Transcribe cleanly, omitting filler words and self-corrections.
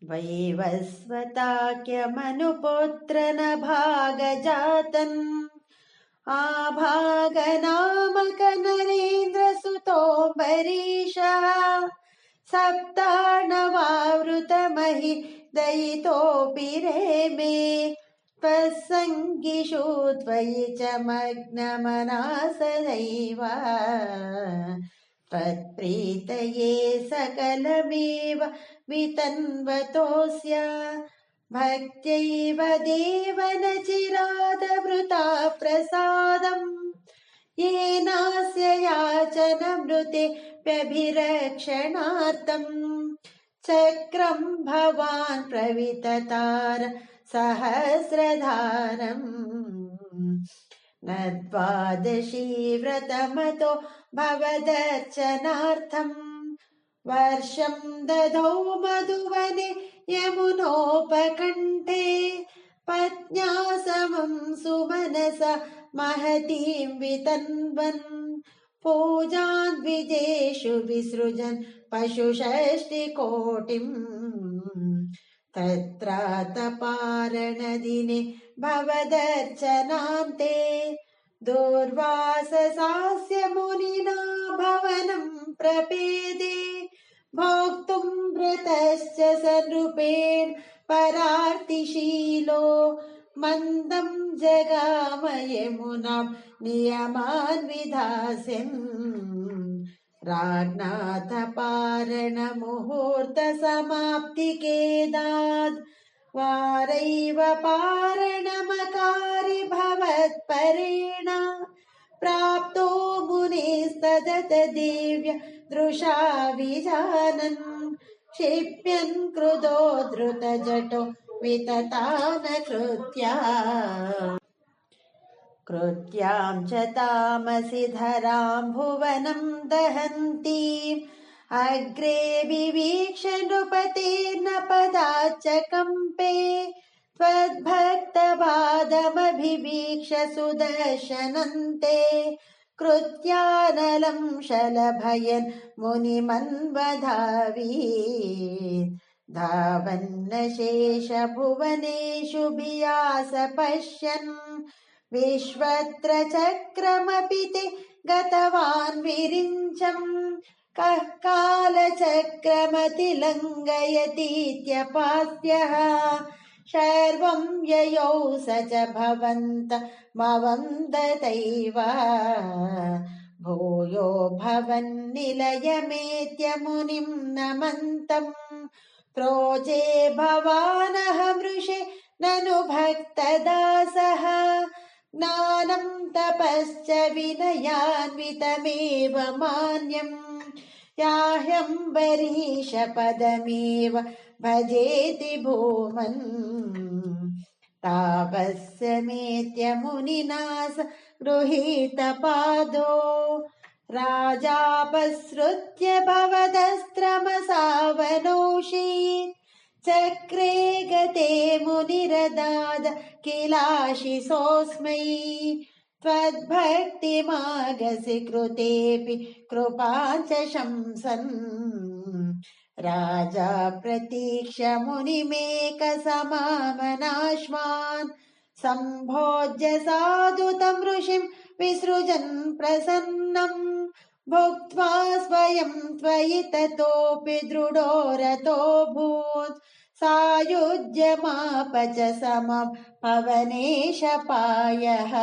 वैवस्वताक्यमनुपुत्र न भागजातन् आभागनामक नरेन्द्रसुतोऽम्बरीषः सप्तार्णवावृतमहि दयितोऽपि रेमे त्वत्सङ्गिषु त्वयि च मग्नमनः सदैव त्वत्प्रीतये सकलमेव वितन्वतोऽस्य भक्त्यैव देव न चिरादवृता प्रसादम् येनास्य याचनमृते व्यभिरक्षणार्थम् चक्रम् भवान् प्रविततार सहस्रधारम् न द्वादशी व्रतमतो भवदर्चनार्थम् वर्षम् दधौ मधुवने यमुनोपकण्ठे पत्न्या समम् सुमनसा महतीम् वितन्वन् पूजान् द्विजेषु विसृजन् पशुषष्टिकोटिम् तत्रातपारणदिने भवदर्चनान्ते दूर्वाससास्य मुनिना भवनम् प्रपेदे भोक्तुम् व्रतश्च स नृपेण परार्तिशीलो मन्दम् जगाम यमुनां नियमान् विधास्यन् राज्ञातपारणमुहूर्तसमाप्तिकेदाद् वारैव पारणमकारि भवत्परेण प्राप्तो मुनिस्तदत देव्य दृशा विजानन् क्षिप्यन् क्रुधो धृतजटो विततानकृत्या कृत्यां च तामसि धरां भुवनं दहन्तीम् अग्रे विवीक्ष नृपतेर्न पदाच्च कम्पे त्वद्भक्तपादमभिवीक्ष सुदर्शनन्ते कृत्यानलं शलभयन् मुनिमन्वधावीत् धावन्न शेषभुवनेषु भियास पश्यन् विश्वत्र चक्रमपि ते गतवान् विरिञ्चम् कः कालचक्रमतिलङ्घयतीत्यपास्यः शर्वं ययौ स च भवन्तमवन्दतैव भूयो भवन्निलयमेत्य मुनिं नमन्तम् प्रोचे भवानहमृषे ननु भक्तदासः ज्ञानं तपश्च विनयान्वितमेव मान्यम् याह्यम्बरीशपदमेव भजेति भूमन् तापस्यमेत्य मुनिना स गृहीतपादो राजापसृत्य भवदस्त्रमसावनोषीत् चक्रे गते मुनिरदाद किलाशिसोऽस्मै त्वद्भक्तिमागसि कृतेऽपि कृपाञ्च शंसन् राजा प्रतीक्ष्य मुनिमेकसमामनाश्वान् सम्भोज्य साधुतं ऋषिं विसृजन् प्रसन्नम् भुक्त्वा स्वयं त्वयि ततोऽपि दृढो रतोऽभूत् सायुज्यमाप च समं पवनेशपायः